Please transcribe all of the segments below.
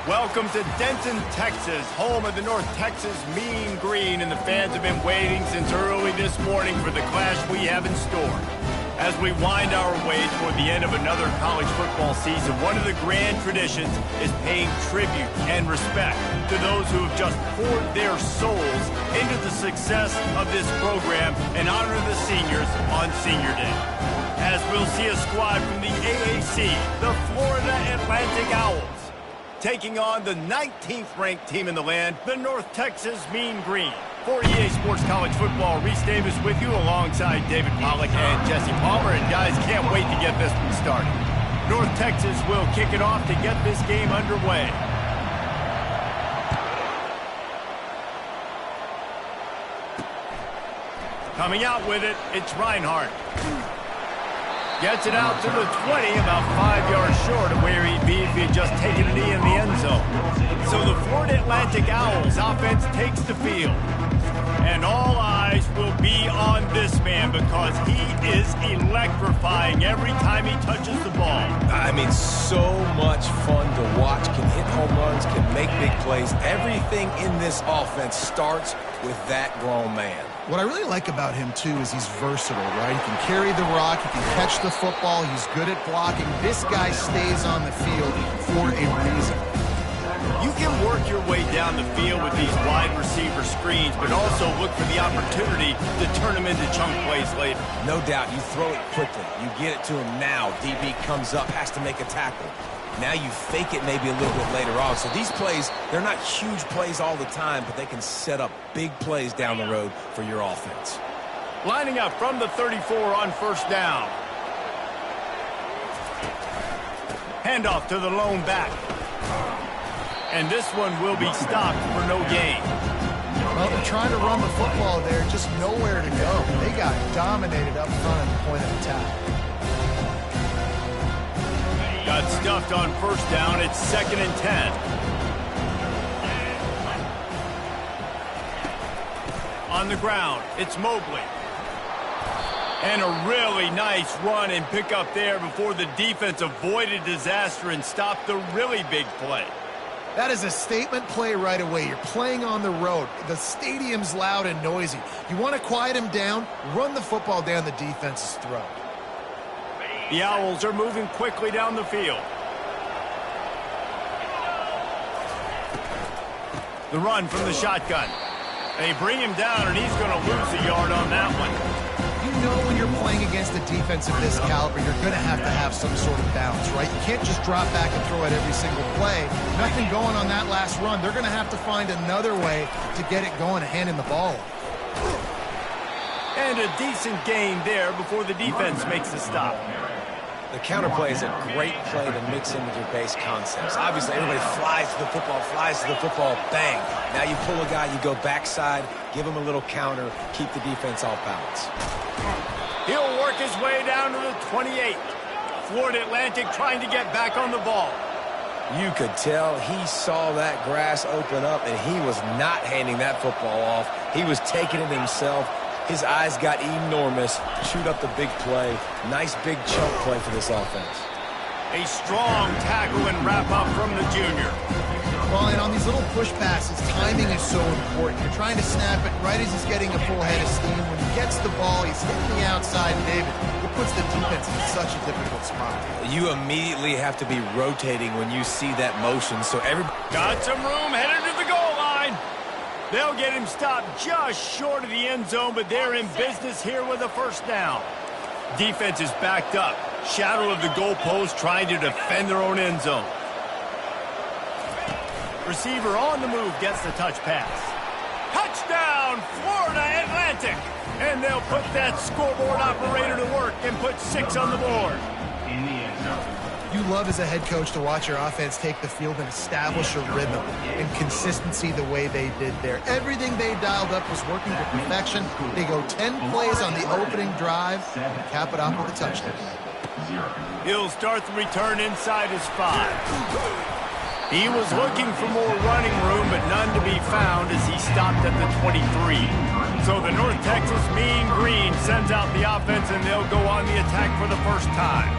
Welcome to Denton, Texas, home of the North Texas Mean Green, and the fans have been waiting since early this morning for the clash we have in store. As we wind our way toward the end of another college football season, one of the grand traditions is paying tribute and respect to those who have just poured their souls into the success of this program and honor the seniors on Senior Day. As we'll see a squad from the AAC, the Florida Atlantic Owls, taking on the 19th-ranked team in the land, the North Texas Mean Green. For EA Sports College Football, Reese Davis with you alongside David Pollack and Jesse Palmer. And guys, can't wait to get this one started. North Texas will kick it off to get this game underway. Coming out with it, it's Reinhardt. Gets it out to the 20, about 5 yards short of where he'd be if he had just taken a knee in the end zone. So the Florida Atlantic Owls offense takes the field. And all eyes will be on this man because he is electrifying every time he touches the ball. I mean, so much fun to watch. Can hit home runs, can make big plays. Everything in this offense starts with that grown man. What I really like about him, too, is he's versatile, right? He can carry the rock, he can catch the football, he's good at blocking. This guy stays on the field for a reason. You can work your way down the field with these wide receiver screens, but also look for the opportunity to turn them into chunk plays later. No doubt, you throw it quickly. You get it to him now. DB comes up, has to make a tackle. Now you fake it maybe a little bit later on. So these plays, they're not huge plays all the time, but they can set up big plays down the road for your offense. Lining up from the 34 on first down. Handoff to the lone back. And this one will be stopped for no gain. Well, they're trying to run the football there, just nowhere to go. They got dominated up front at the point of attack. Got stuffed on first down. It's 2nd and 10. On the ground, it's Mobley. And a really nice run and pick up there before the defense avoided disaster and stopped the really big play. That is a statement play right away. You're playing on the road. The stadium's loud and noisy. You want to quiet him down, run the football down the defense's throat. The Owls are moving quickly down the field. The run from the shotgun. They bring him down, and he's going to lose a yard on that one. You know when you're playing against a defense of this caliber, you're going to have some sort of balance, right? You can't just drop back and throw it every single play. Nothing going on that last run. They're going to have to find another way to get it going and hand him the ball. And a decent gain there before the defense makes the stop. The counter play is a great play to mix in with your base concepts. Obviously, everybody flies to the football, bang. Now you pull a guy, you go backside, give him a little counter, keep the defense off balance. He'll work his way down to the 28. Florida Atlantic trying to get back on the ball. You could tell he saw that grass open up, and he was not handing that football off. He was taking it himself. His eyes got enormous. Shoot up the big play. Nice big chunk play for this offense. A strong tackle and wrap up from the junior. Well, and on these little push passes, timing is so important. You're trying to snap it right as he's getting a full head of steam. When he gets the ball, he's hitting the outside, David. It puts the defense in such a difficult spot. You immediately have to be rotating when you see that motion, so everybody... Got some room headed to the goal line. They'll get him stopped just short of the end zone, but they're in business here with a first down. Defense is backed up. Shadow of the goalpost trying to defend their own end zone. Receiver on the move gets the touch pass. Touchdown, Florida Atlantic! And they'll put that scoreboard operator to work and put 6 on the board. You love as a head coach to watch your offense take the field and establish a rhythm and consistency the way they did there. Everything they dialed up was working to perfection. They go 10 plays on the opening drive and cap it off with a touchdown. He'll start the return inside his 5. He was looking for more running room, but none to be found as he stopped at the 23. So the North Texas Mean Green sends out the offense, and they'll go on the attack for the first time.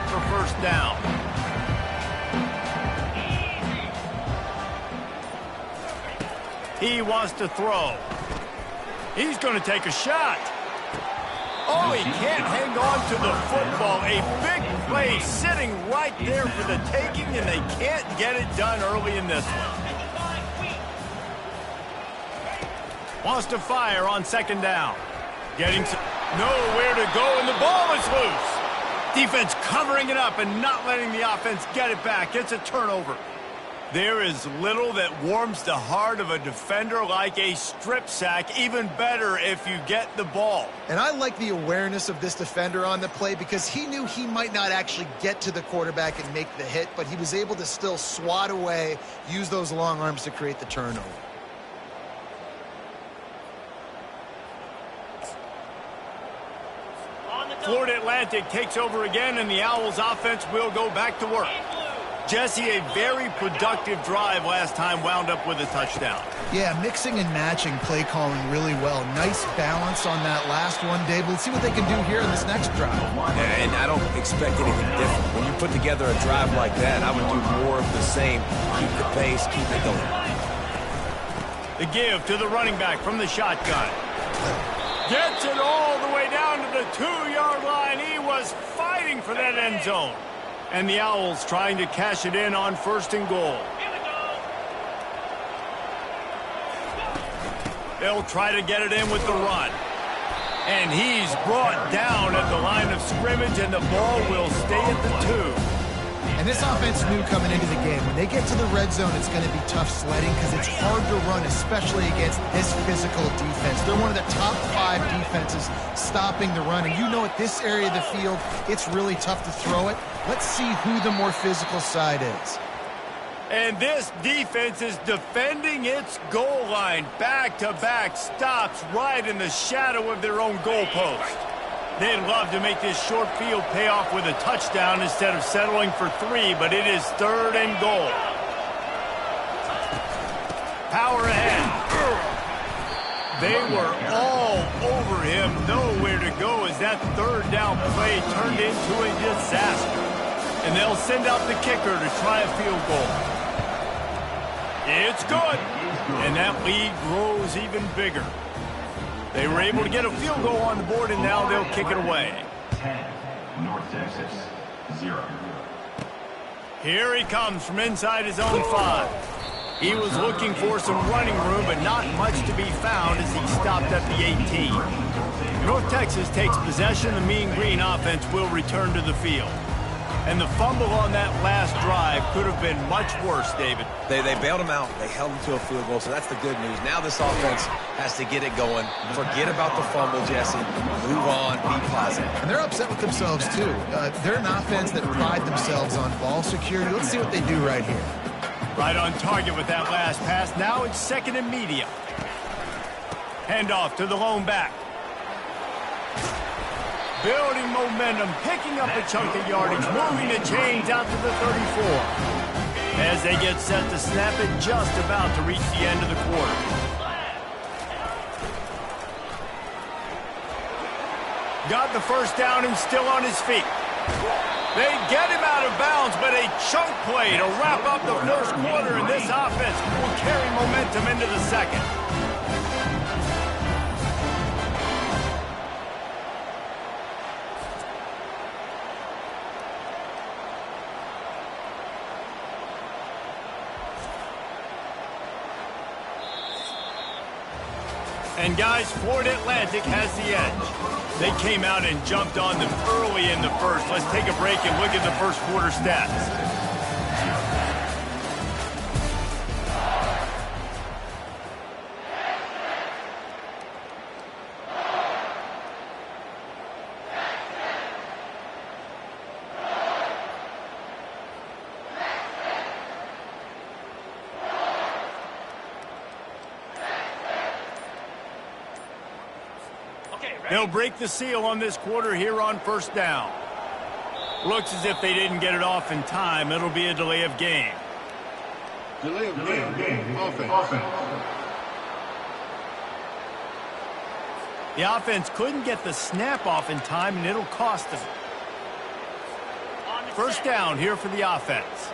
set for first down. He wants to throw. He's going to take a shot. Oh, he can't hang on to the football. A big play sitting right there for the taking, and they can't get it done early in this one. Wants to fire on second down. Getting nowhere to go, and the ball is loose. Defense covering it up and not letting the offense get it back. It's a turnover. There is little that warms the heart of a defender like a strip sack. Even better if you get the ball. And I like the awareness of this defender on the play because he knew he might not actually get to the quarterback and make the hit, but he was able to still swat away, use those long arms to create the turnover. Florida Atlantic takes over again, and the Owls offense will go back to work. Jesse, a very productive drive last time wound up with a touchdown. Yeah, mixing and matching play calling really well. Nice balance on that last one, Dave. Let's see what they can do here in this next drive. And I don't expect anything different. When you put together a drive like that, I would do more of the same. Keep the pace, keep it going. The give to the running back from the shotgun. Gets it all the way down to the 2-yard line. He was fighting for that end zone. And the Owls trying to cash it in on first and goal. They'll try to get it in with the run. And he's brought down at the line of scrimmage, and the ball will stay at the 2. And this offense knew coming into the game, when they get to the red zone, it's going to be tough sledding because it's hard to run, especially against this physical defense. They're one of the top 5 defenses stopping the run. And you know at this area of the field, it's really tough to throw it. Let's see who the more physical side is. And this defense is defending its goal line. Back-to-back stops right in the shadow of their own goalpost. They'd love to make this short field pay off with a touchdown instead of settling for 3, but it is third and goal. Power ahead. They were all over him. Nowhere to go as that third down play turned into a disaster. And they'll send out the kicker to try a field goal. It's good. And that lead grows even bigger. They were able to get a field goal on the board, and now they'll kick it away. 10, North Texas, 0. Here he comes from inside his own 5. He was looking for some running room, but not much to be found as he stopped at the 18. North Texas takes possession. The Mean Green offense will return to the field. And the fumble on that last drive could have been much worse, David. They bailed him out. They held him to a field goal, so that's the good news. Now this offense has to get it going. Forget about the fumble, Jesse. Move on. Be positive. And they're upset with themselves, too. They're an offense that pride themselves on ball security. Let's see what they do right here. Right on target with that last pass. Now it's second and medium. Handoff to the lone back. Building momentum, picking up a chunk of yardage, moving the chains out to the 34. As they get set to snap it, just about to reach the end of the quarter. Got the first down and still on his feet. They get him out of bounds, but a chunk play to wrap up the first quarter, and this offense will carry momentum into the second. And guys, Florida Atlantic has the edge. They came out and jumped on them early in the first. Let's take a break and look at the first quarter stats. They'll break the seal on this quarter here on first down. Looks as if they didn't get it off in time. It'll be a delay of game. Delay of game. Offense. The offense couldn't get the snap off in time, and it'll cost them. First down here for the offense.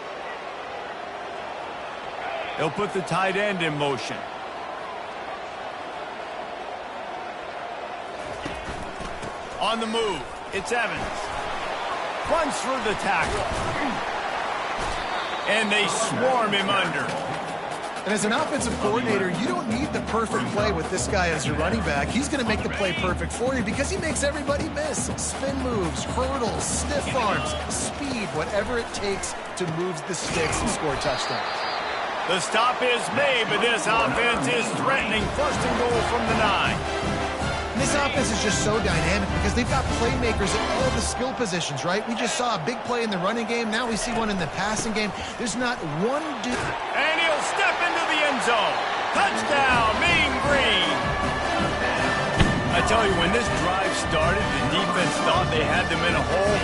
They'll put the tight end in motion. On the move, it's Evans. Runs through the tackle. And they swarm him under. And as an offensive coordinator, you don't need the perfect play with this guy as your running back. He's going to make the play perfect for you because he makes everybody miss. Spin moves, hurdles, stiff arms, speed, whatever it takes to move the sticks and score touchdowns. The stop is made, but this offense is threatening. First and goal from the 9. This offense is just so dynamic because they've got playmakers at all the skill positions, right? We just saw a big play in the running game. Now we see one in the passing game. There's not one dude. And he'll step into the end zone. Touchdown, Mean Green. I tell you, when this drive started, the defense thought they had them in a hole.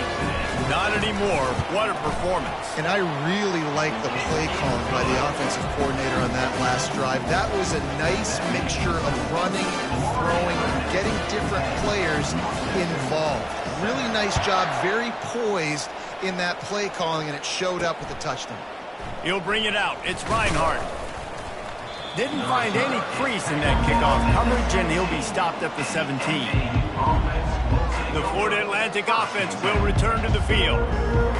Not anymore. What a performance. And I really like the play calling by the offensive coordinator on that last drive. That was a nice mixture of running and throwing and getting different players involved. Really nice job, very poised in that play calling, and it showed up with a touchdown. He'll bring it out. It's Reinhardt. Didn't find any crease in that kickoff coverage, and he'll be stopped at the 17. The Florida Atlantic offense will return to the field.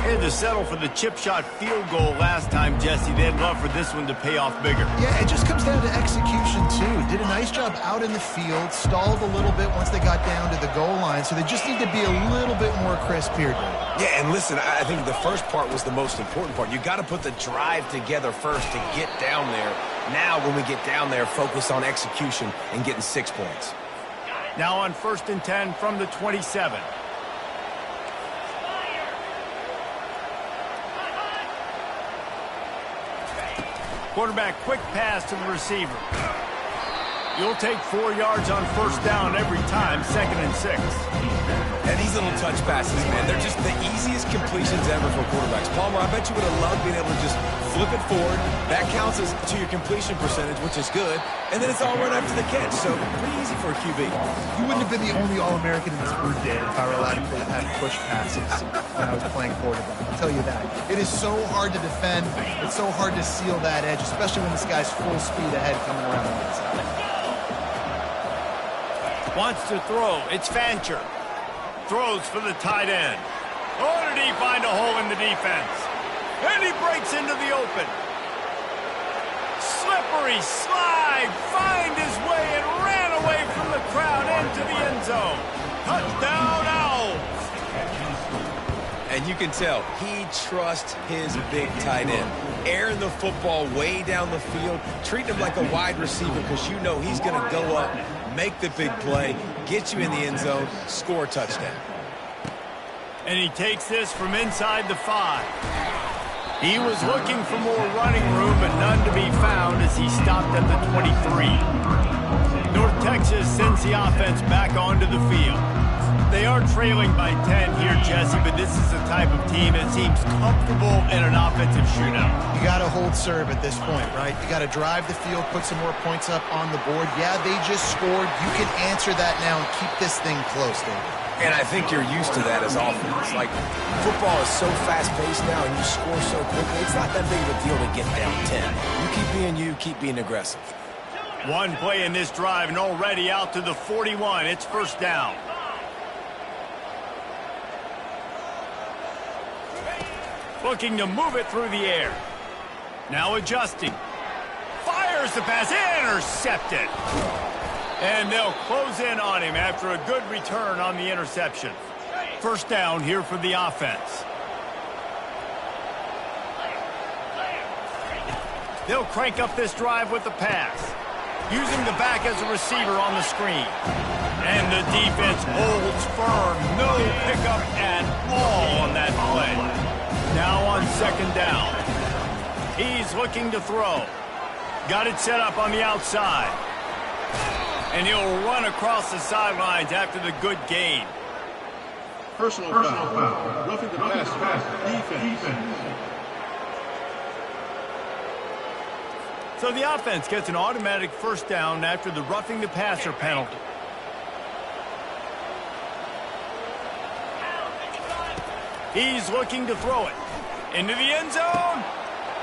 Had to settle for the chip shot field goal last time, Jesse. They'd love for this one to pay off bigger. Yeah, it just comes down to execution, too. Did a nice job out in the field, stalled a little bit once they got down to the goal line, so they just need to be a little bit more crisp here. Yeah, and listen, I think the first part was the most important part. You got to put the drive together first to get down there. Now, when we get down there, focus on execution and getting 6 points. Now on 1st and 10 from the 27. Quarterback, quick pass to the receiver. You'll take 4 yards on first down every time, 2nd and 6. And these little touch passes, man, they're just the easiest completions ever for quarterbacks. Palmer, I bet you would have loved being able to just flip it forward. That counts as to your completion percentage, which is good. And then it's all run after the catch, so pretty easy for a QB. You wouldn't have been the only All-American in this group, Dave, if I were allowed to have push passes when I was playing quarterback. I'll tell you that. It is so hard to defend. It's so hard to seal that edge, especially when this guy's full speed ahead coming around the outside. Wants to throw. It's Fancher. Throws for the tight end. Oh, did he find a hole in the defense? And he breaks into the open. Slippery slide. Find his way and ran away from the crowd into the end zone. Touchdown, Owls. And you can tell he trusts his big tight end. Airing the football way down the field. Treat him like a wide receiver because you know he's going to go up, make the big play, get you in the end zone, score a touchdown. And he takes this from inside the 5. He was looking for more running room, but none to be found as he stopped at the 23. North Texas sends the offense back onto the field. They are trailing by 10 here, Jesse, but this is the type of team that seems comfortable in an offensive shootout. You got to hold serve at this point, right? You got to drive the field, put some more points up on the board. Yeah, they just scored. You can answer that now and keep this thing close, David. And I think you're used to that as offense. Like, football is so fast-paced now and you score so quickly, it's not that big of a deal to get down 10. You keep being you, keep being aggressive. One play in this drive and already out to the 41. It's first down. Looking to move it through the air. Now adjusting. Fires the pass. Intercepted. And they'll close in on him after a good return on the interception. First down here for the offense. They'll crank up this drive with the pass. Using the back as a receiver on the screen. And the defense holds firm. No pickup at all on that play. Now on second down. He's looking to throw. Got it set up on the outside. And he'll run across the sidelines after the good gain. Personal foul. Roughing the passer. Defense. So the offense gets an automatic first down after the roughing the passer penalty. He's looking to throw it into the end zone,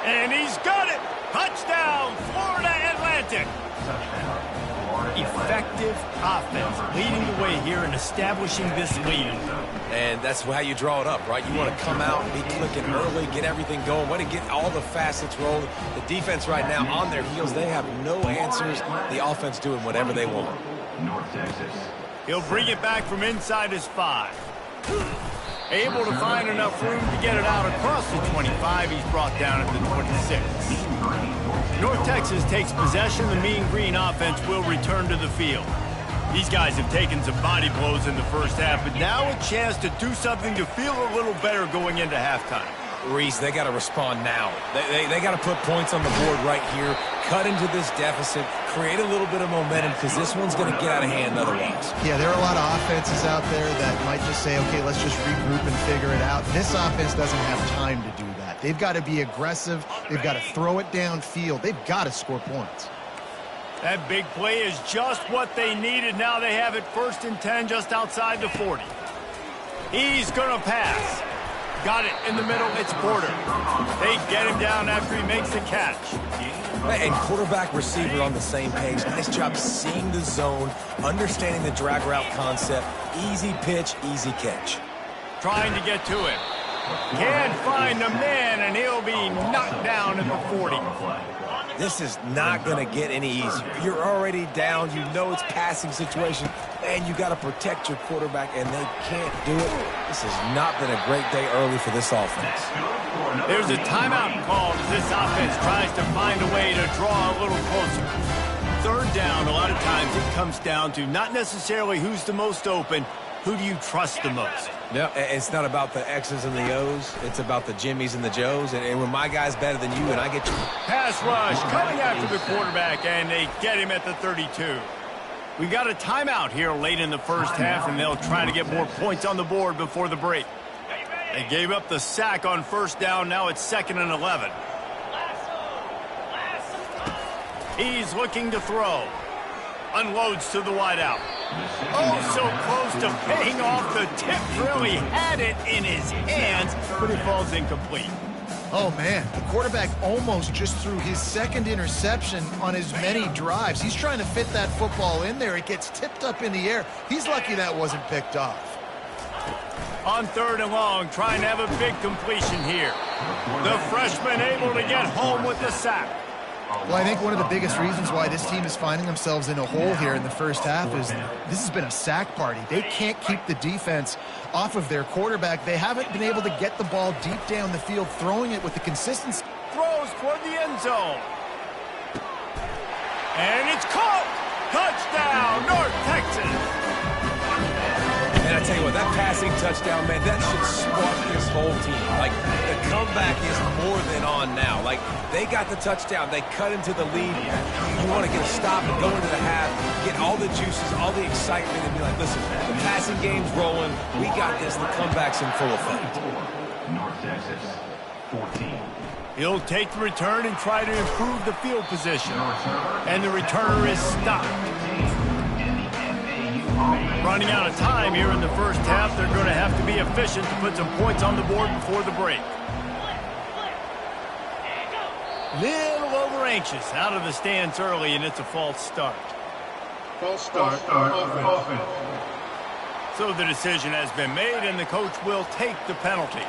and he's got it. Touchdown, Florida Atlantic. Effective offense leading the way here and establishing this lead. And that's how you draw it up, right? You want to come out, be clicking early, get everything going, want to get all the facets rolling. The defense right now on their heels, they have no answers. The offense doing whatever they want. North Texas. He'll bring it back from inside his 5. Able to find enough room to get it out across the 25. He's brought down at the 26. North Texas takes possession. The Mean Green offense will return to the field. These guys have taken some body blows in the first half, but now a chance to do something to feel a little better going into halftime. Reese, they got to respond now. They got to put points on the board right here, cut into this deficit, create a little bit of momentum, because this one's going to get out of hand otherwise. Yeah, there are a lot of offenses out there that might just say, okay, let's just regroup and figure it out. This offense doesn't have time to do that. They've got to be aggressive. They've got to throw it downfield. They've got to score points. That big play is just what they needed. Now they have it 1st and 10 just outside the 40. He's going to pass. Got it in the middle. It's Porter. They get him down after he makes the catch. And quarterback receiver on the same page. Nice job seeing the zone, understanding the drag route concept. Easy pitch, easy catch. Trying to get to him. Can't find the man, and he'll be knocked down at the 40. This is not going to get any easier. You're already down. You know it's passing situation. And you got to protect your quarterback, and they can't do it. This has not been a great day early for this offense. There's a timeout called as this offense tries to find a way to draw a little closer. 3rd down, a lot of times it comes down to not necessarily who's the most open, who do you trust the most? No, it's not about the X's and the O's. It's about the Jimmys and the Joes. And when my guy's better than you and I get you. Pass rush coming after the quarterback, and they get him at the 32. We got a timeout here late in the first half, and they'll try to get more points on the board before the break. They gave up the sack on 1st down. Now it's 2nd and 11. He's looking to throw. Unloads to the wideout. Oh, so close to paying off the tip. Really had it in his hands, but it falls incomplete. Oh, man, the quarterback almost just threw his 2nd interception on as many drives. He's trying to fit that football in there. It gets tipped up in the air. He's lucky that wasn't picked off. On 3rd and long, trying to have a big completion here. The freshman able to get home with the sack. Well, I think one of the biggest reasons why this team is finding themselves in a hole here in the first half is this has been a sack party. They can't keep the defense off of their quarterback. They haven't been able to get the ball deep down the field, throwing it with the consistency. Throws toward the end zone. And it's caught. Touchdown, North Texas. And I tell you what, that passing touchdown, man, that should spark this whole team. Like, the comeback is more than on now. Like, they got the touchdown. They cut into the lead. You want to get a stop and go into the half, get all the juices, all the excitement, and be like, listen, the passing game's rolling. We got this. The comeback's in full effect. North Texas, 14. He'll take the return and try to improve the field position. And the returner is stopped. Running out of time here in the first half. They're going to have to be efficient to put some points on the board before the break. Little over anxious out of the stands early, and it's a false start. False start. Offense. So the decision has been made, and the coach will take the penalty.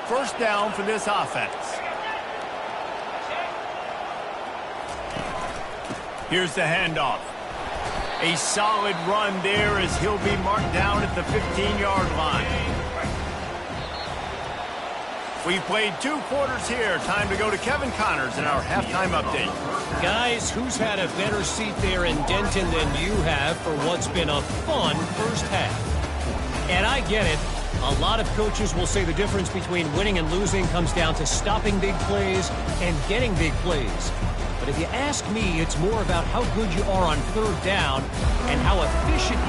1st down for this offense. Here's the handoff. A solid run there as he'll be marked down at the 15-yard line. We've played 2 quarters here. Time to go to Kevin Connors in our halftime update. Guys, who's had a better seat there in Denton than you have for what's been a fun first half? And I get it. A lot of coaches will say the difference between winning and losing comes down to stopping big plays and getting big plays. But if you ask me, it's more about how good you are on 3rd down and how efficient.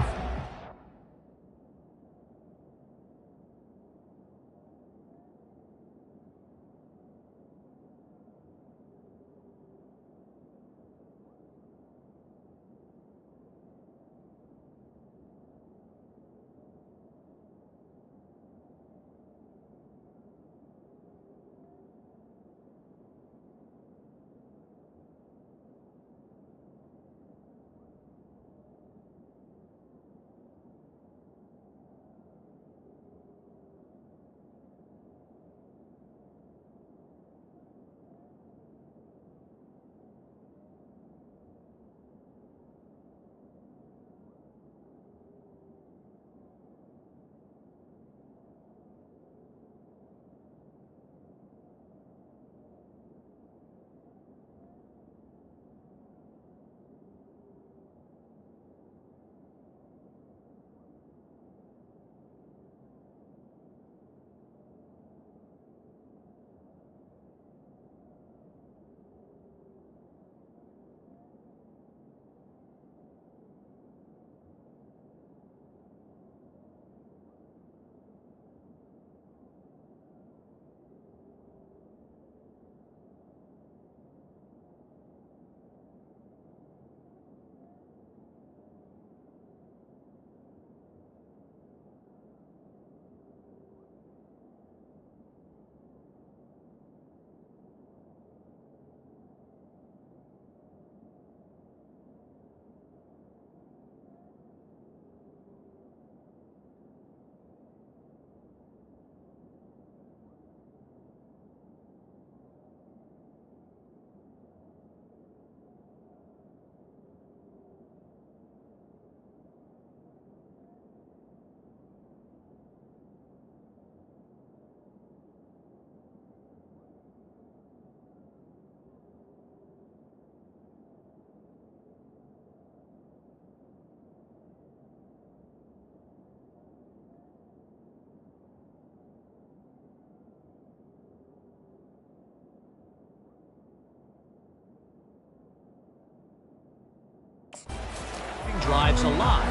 drives alive.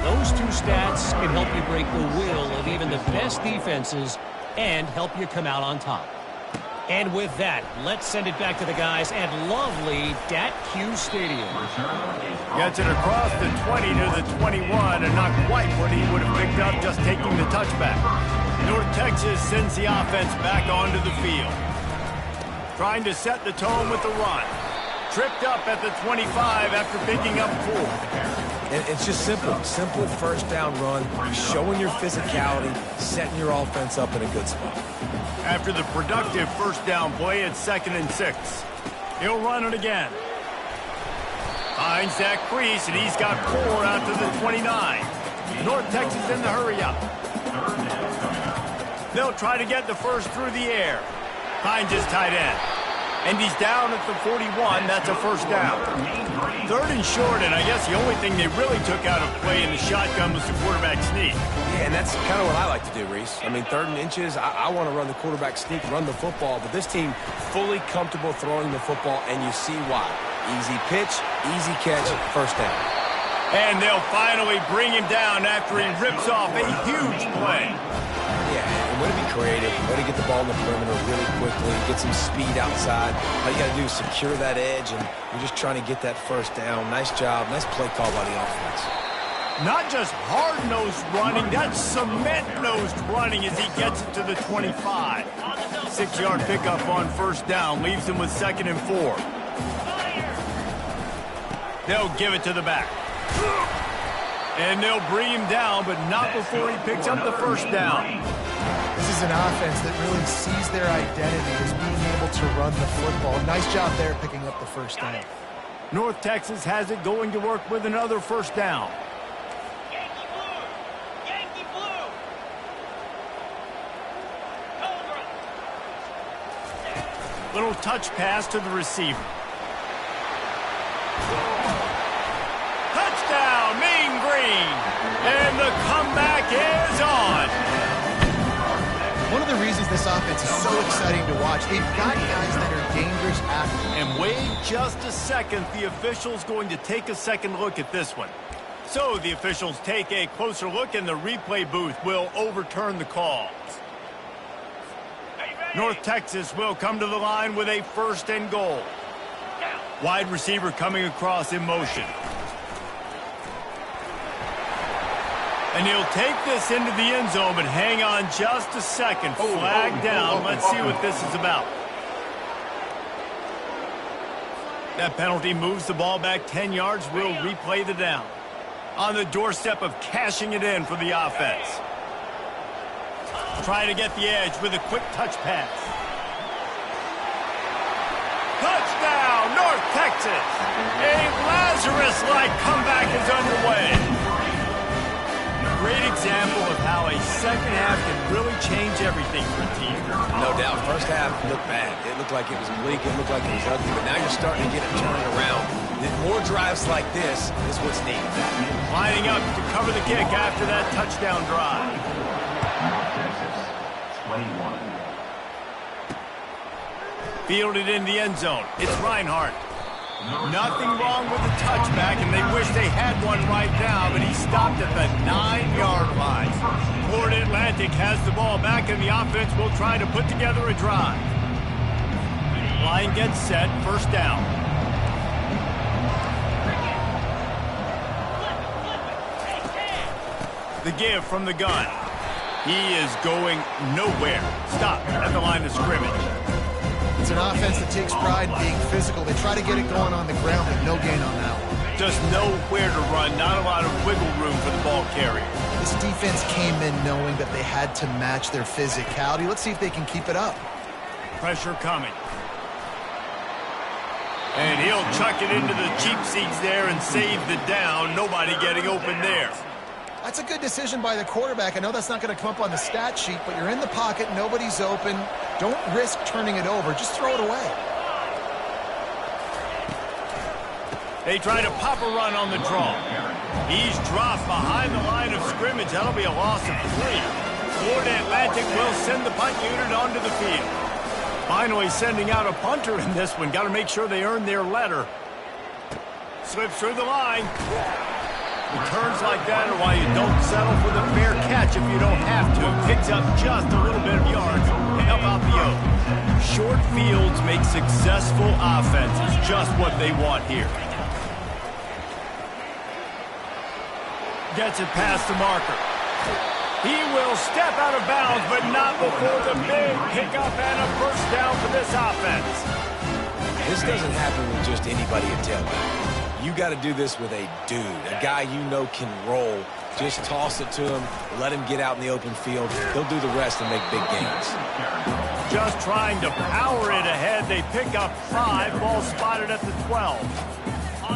Those two stats can help you break the will of even the best defenses and help you come out on top. And with that, let's send it back to the guys at lovely Dat-Q Stadium. Gets it across the 20 to the 21, and not quite what he would have picked up just taking the touchback. North Texas sends the offense back onto the field. Trying to set the tone with the run. Tripped up at the 25 after picking up 4. And it's just simple. Simple first down run. Showing your physicality, setting your offense up in a good spot. After the productive first down play, it's 2nd and 6. He'll run it again. Finds that crease, and he's got 4 out to the 29. North Texas in the hurry-up. They'll try to get the first through the air. Finds his tight end. And he's down at the 41. That's a first down. 3rd and short, and I guess the only thing they really took out of play in the shotgun was the quarterback sneak. Yeah, and that's kind of what I like to do, Reese. I mean, 3rd and inches, I want to run the quarterback sneak, run the football, but this team fully comfortable throwing the football, and you see why. Easy pitch, easy catch, first down. And they'll finally bring him down after he rips off a huge play. Yeah, and way to be creative, way to get the ball in the perimeter really quickly, get some speed outside. All you got to do is secure that edge, and you're just trying to get that first down. Nice job, nice play call by the offense. Not just hard-nosed running, that's cement-nosed running as he gets it to the 25. 6-yard pickup on first down, leaves him with 2nd and 4. They'll give it to the back. And they'll bring him down, but not before he picks up the first down. This is an offense that really sees their identity as being able to run the football. Nice job there picking up the first down. North Texas has it going to work with another first down. Yankee blue! Yankee blue! Cobra! Little touch pass to the receiver. Touchdown, Mean Green! And the comeback is on! One of the reasons this offense is so exciting to watch, they've got guys that are dangerous athletes. And wait just a second, the official's going to take a second look at this one. So the officials take a closer look, and the replay booth will overturn the call. North Texas will come to the line with a 1st and goal. Wide receiver coming across in motion. And he'll take this into the end zone, but hang on just a second. Flag down. Let's see what this is about. That penalty moves the ball back 10 yards. We'll replay the down. On the doorstep of cashing it in for the offense. Trying to get the edge with a quick touch pass. Touchdown, North Texas! A Lazarus-like comeback is underway. Great example of how a second half can really change everything for a team. No doubt. First half looked bad. It looked like it was bleak. It looked like it was ugly. But now you're starting to get it turned around. More drives like this is what's needed. Lining up to cover the kick after that touchdown drive. North Texas, 21. Fielded in the end zone. It's Reinhardt. Nothing wrong with the touchback, and they wish they had one right now, but he stopped at the 9-yard line. Florida Atlantic has the ball back, and the offense will try to put together a drive. Line gets set, first down. The give from the gun. He is going nowhere. Stop at the line of scrimmage. It's an offense that takes pride in being physical. They try to get it going on the ground, but no gain on that one. Just nowhere to run, not a lot of wiggle room for the ball carrier. This defense came in knowing that they had to match their physicality. Let's see if they can keep it up. Pressure coming. And he'll chuck it into the cheap seats there and save the down. Nobody getting open there. That's a good decision by the quarterback. I know that's not going to come up on the stat sheet, but you're in the pocket, nobody's open. Don't risk turning it over. Just throw it away. They try to pop a run on the draw. He's dropped behind the line of scrimmage. That'll be a loss of 3. Florida Atlantic will send the punt unit onto the field. Finally sending out a punter in this one. Got to make sure they earn their letter. Slips through the line. Returns like that are why you don't settle for the fair catch if you don't have to. Picks up just a little bit of yards. Help out the O. Short fields make successful offenses. Just what they want here. Gets it past the marker. He will step out of bounds, but not before the big pickup and a first down for this offense. This doesn't happen with just anybody at tailback. You got to do this with a dude, a guy you know can roll. Just toss it to him, let him get out in the open field. He'll do the rest and make big gains. Just trying to power it ahead. They pick up 5. Ball spotted at the 12.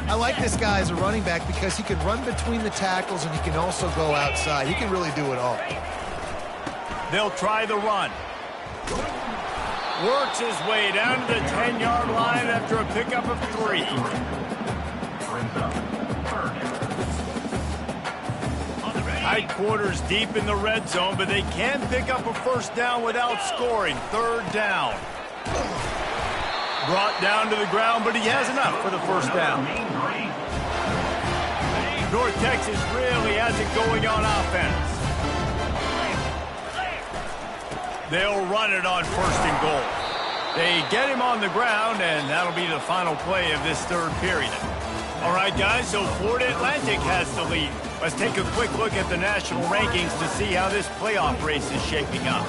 I like this guy as a running back because he can run between the tackles and he can also go outside. He can really do it all. They'll try the run. Works his way down to the 10-yard line after a pickup of 3. Tight quarters deep in the red zone, but they can pick up a first down without scoring. 3rd down. Brought down to the ground, but he has enough for the first down. North Texas really has it going on offense. They'll run it on 1st and goal. They get him on the ground, and that'll be the final play of this 3rd period. All right, guys, so Florida Atlantic has the lead. Let's take a quick look at the national rankings to see how this playoff race is shaping up.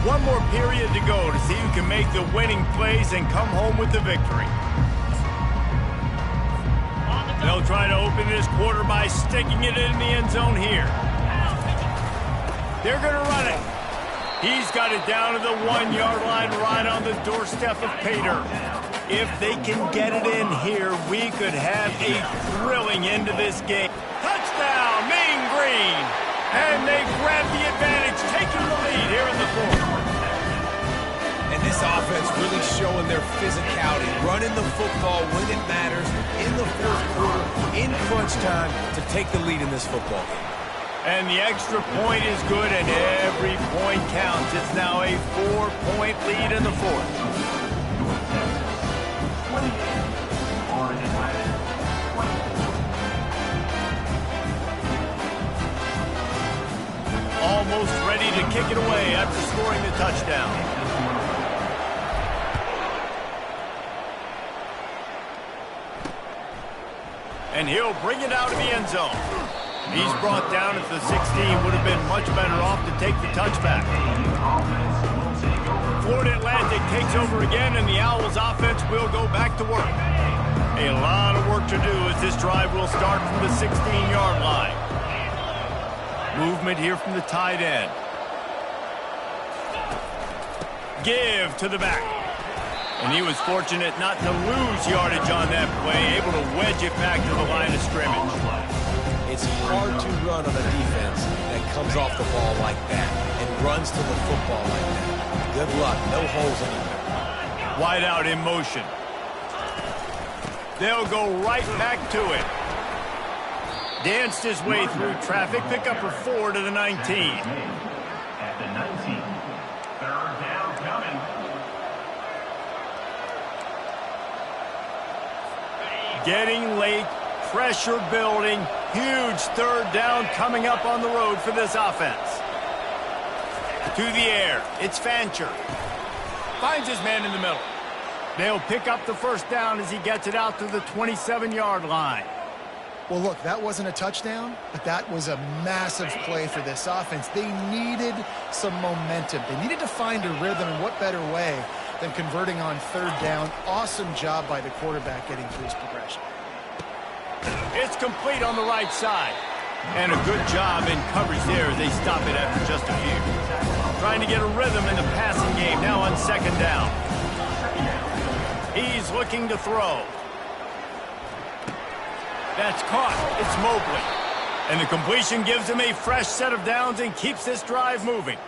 One more period to go to see who can make the winning plays and come home with the victory. They'll try to open this quarter by sticking it in the end zone here. They're going to run it. He's got it down to the 1-yard line right on the doorstep of Pater. If they can get it in here, we could have a thrilling end to this game. Touchdown, Mean Green! And they grab the advantage, taking the lead here in the 4th. And this offense really showing their physicality, running the football when it matters, in the 4th quarter, in crunch time, to take the lead in this football game. And the extra point is good, and every point counts. It's now a 4-point lead in the 4th. Almost ready to kick it away after scoring the touchdown. And he'll bring it out of the end zone. He's brought down at the 16. Would have been much better off to take the touchback. Florida Atlantic takes over again, and the Owls offense will go back to work. A lot of work to do as this drive will start from the 16-yard line. Movement here from the tight end. Give to the back. And he was fortunate not to lose yardage on that play, able to wedge it back to the line of scrimmage. It's hard to run on a defense that comes off the ball like that and runs to the football like that. Good luck. No holes anywhere. Wide out in motion. They'll go right back to it. Danced his way through traffic. Pick up a 4 to the 19. At the 19. 3rd down coming. Getting late. Pressure building. Huge 3rd down coming up on the road for this offense. To the air. It's Fancher. Finds his man in the middle. They'll pick up the first down as he gets it out to the 27-yard line. Well, look, that wasn't a touchdown, but that was a massive play for this offense. They needed some momentum. They needed to find a rhythm, and what better way than converting on 3rd down. Awesome job by the quarterback getting through his progression. It's complete on the right side. And a good job in coverage there as they stop it after just a few. Trying to get a rhythm in the passing game now on 2nd down. He's looking to throw. That's caught. It's Mobley. And the completion gives him a fresh set of downs and keeps this drive moving.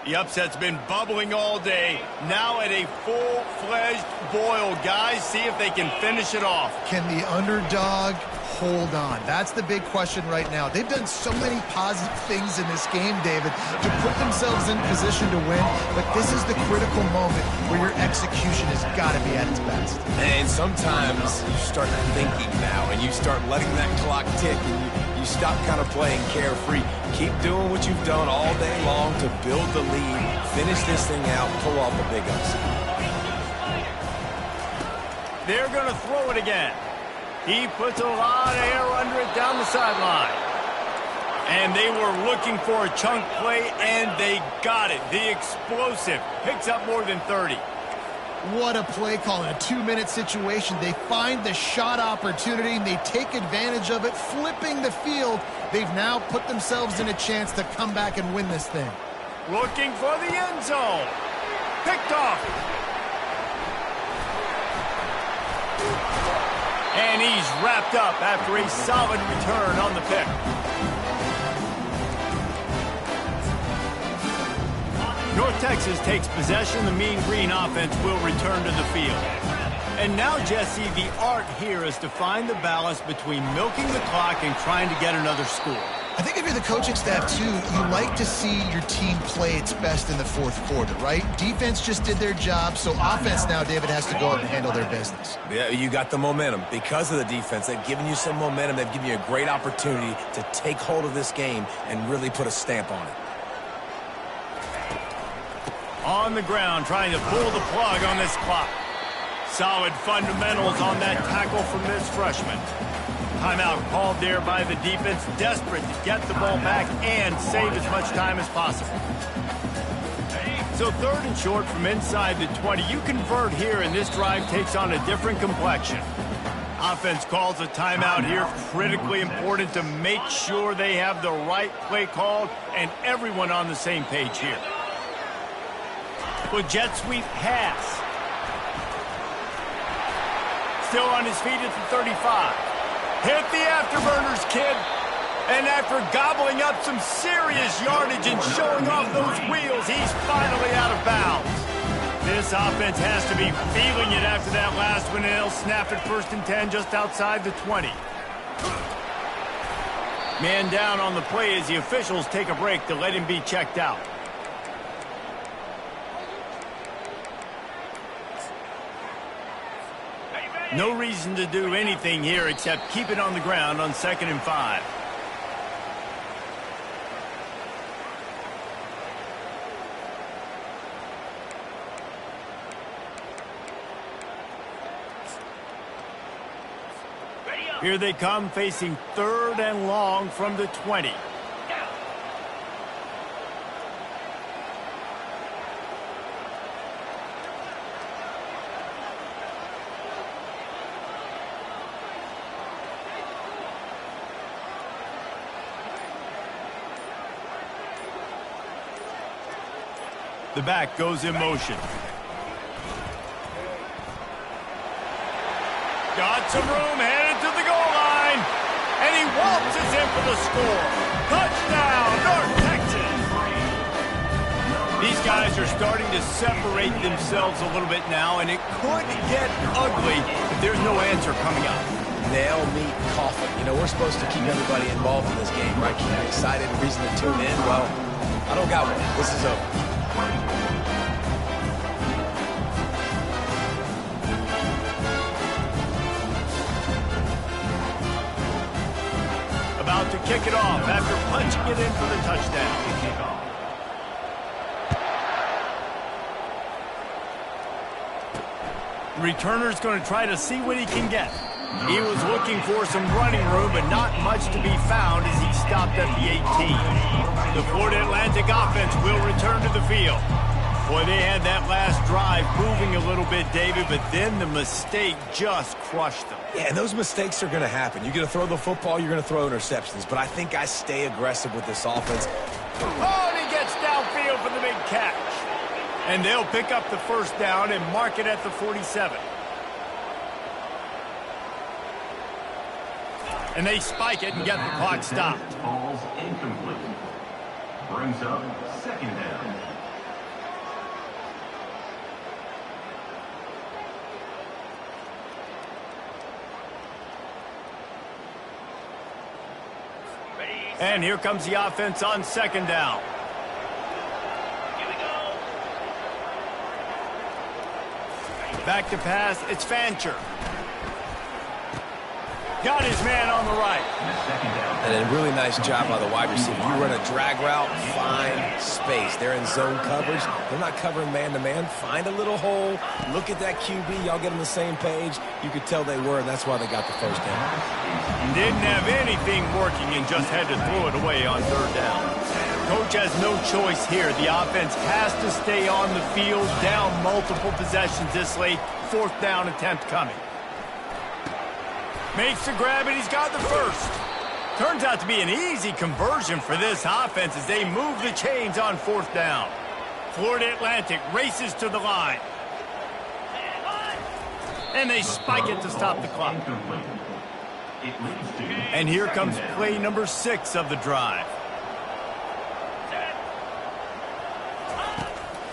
The upset's been bubbling all day. Now at a full-fledged boil. Guys, see if they can finish it off. Can the underdog hold on? That's the big question right now. They've done so many positive things in this game, David, to put themselves in position to win, but this is the critical moment where your execution has got to be at its best. And sometimes you start thinking now, and you start letting that clock tick, and you stop kind of playing carefree. Keep doing what you've done all day long to build the lead, finish this thing out, pull off the big upset. They're going to throw it again. He puts a lot of air under it down the sideline. And they were looking for a chunk play, and they got it. The explosive picks up more than 30. What a play call in a 2-minute situation. They find the shot opportunity, and they take advantage of it, flipping the field. They've now put themselves in a chance to come back and win this thing. Looking for the end zone. Picked off. And he's wrapped up after a solid return on the pick. North Texas takes possession. The Mean Green offense will return to the field. And now, Jesse, the art here is to find the balance between milking the clock and trying to get another score. I think if you're the coaching staff, too, you like to see your team play its best in the fourth quarter, right? Defense just did their job, so offense now, David, has to go out and handle their business. Yeah, you got the momentum. Because of the defense, they've given you some momentum. They've given you a great opportunity to take hold of this game and really put a stamp on it. On the ground, trying to pull the plug on this clock. Solid fundamentals on that tackle from this freshman. Timeout called there by the defense, desperate to get the ball back and save as much time as possible. So 3rd and short from inside the 20. You convert here, and this drive takes on a different complexion. Offense calls a timeout here. Critically important to make sure they have the right play called and everyone on the same page here. With jet sweep pass. Still on his feet at the 35. Hit the afterburners, kid. And after gobbling up some serious yardage and showing off those wheels, he's finally out of bounds. This offense has to be feeling it after that last one, and they'll snap it 1st and 10 just outside the 20. Man down on the play as the officials take a break to let him be checked out. No reason to do anything here except keep it on the ground on 2nd and 5. Here they come, facing 3rd and long from the 20. The back goes in motion. Got some room, headed to the goal line. And he waltzes in for the score. Touchdown, North Texas. These guys are starting to separate themselves a little bit now, and it could get ugly if there's no answer coming up. Nail, meat, coffin. You know, we're supposed to keep everybody involved in this game, right? Keep them excited, reason to tune in. Well, I don't got one. This is over. About to kick it off after punching it in for the touchdown. Returner's going to try to see what he can get. He was looking for some running room, but not much to be found as he stopped at the 18. The Florida Atlantic offense will return to the field. Boy, they had that last drive moving a little bit, David, but then the mistake just crushed them. Yeah, and those mistakes are going to happen. You're going to throw the football, you're going to throw interceptions, but I think I stay aggressive with this offense. Oh, and he gets downfield for the big catch. And they'll pick up the 1st down and mark it at the 47. And they spike it and get the clock stopped. Ball's incomplete. Brings up 2nd down. And here comes the offense on second down. Here we go. Back to pass, it's Fancher. Got his man on the right. And a really nice job by the wide receiver. You run a drag route, find space. They're in zone coverage. They're not covering man-to-man. Find a little hole. Look at that QB. Y'all get on the same page. You could tell they were, and that's why they got the first down. Didn't have anything working and just had to throw it away on third down. Coach has no choice here. The offense has to stay on the field, down multiple possessions this late. Fourth down attempt coming. Makes the grab, and he's got the first. Turns out to be an easy conversion for this offense as they move the chains on fourth down. Florida Atlantic races to the line. And they spike it to stop the clock. And here comes play number 6 of the drive.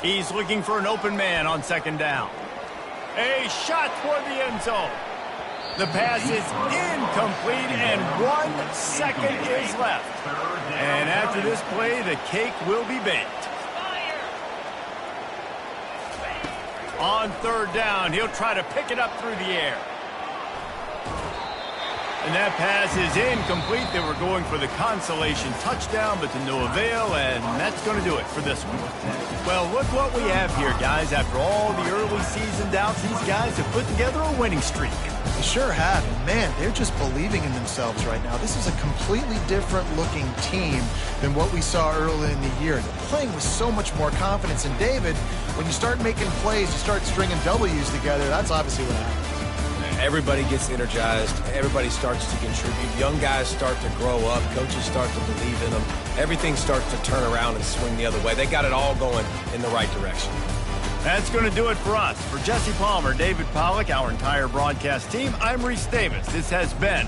He's looking for an open man on second down. A shot toward the end zone. The pass is incomplete, and 1 second is left. And after this play, the cake will be baked. On third down, he'll try to pick it up through the air. And that pass is incomplete. They were going for the consolation touchdown, but to no avail, and that's going to do it for this one. Well, look what we have here, guys. After all the early season doubts, these guys have put together a winning streak. They sure have. And man, they're just believing in themselves right now. This is a completely different looking team than what we saw early in the year. They're playing with so much more confidence. And David, when you start making plays, you start stringing W's together, that's obviously what happens. Everybody gets energized. Everybody starts to contribute. Young guys start to grow up. Coaches start to believe in them. Everything starts to turn around and swing the other way. They got it all going in the right direction. That's going to do it for us. For Jesse Palmer, David Pollack, our entire broadcast team, I'm Reese Davis. This has been